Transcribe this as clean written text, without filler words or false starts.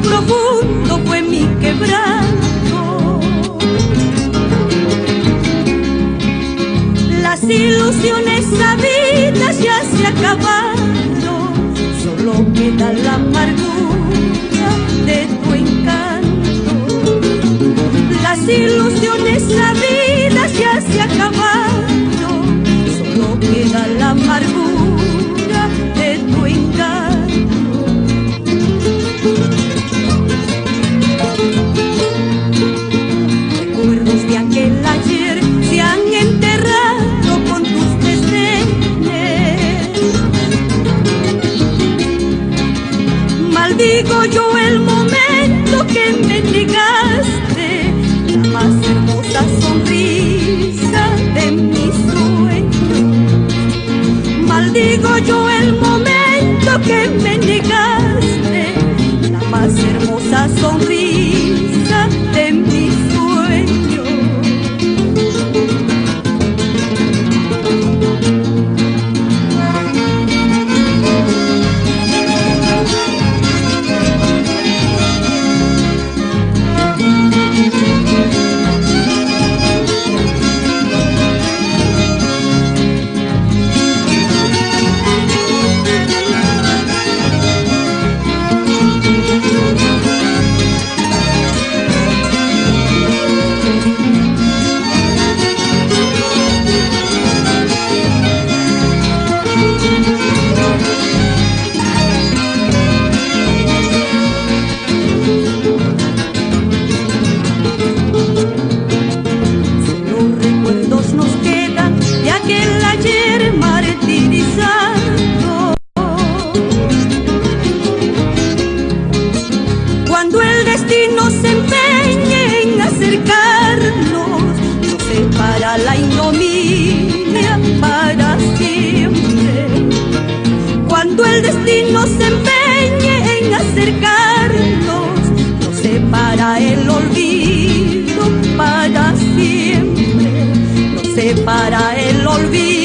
profundo fue mi quebranto. Las ilusiones sabidas ya se acabaron, solo queda la amargura de tu encanto. Las ilusiones sabidas ya se acabaron, solo queda la amargura de tu encanto. Recuerdos de aquel ayer se han enterrado con tus desdenes. Maldigo yo el momento que me negaste la más hermosa sonrisa de mi sueño. Maldigo yo el momento que me negaste la más hermosa sonrisa de mi sueño. Cuando el destino se empeñe en acercarnos, nos separa la ignominia para siempre. Cuando el destino se empeñe en acercarnos, nos separa el olvido para siempre. Nos separa el olvido.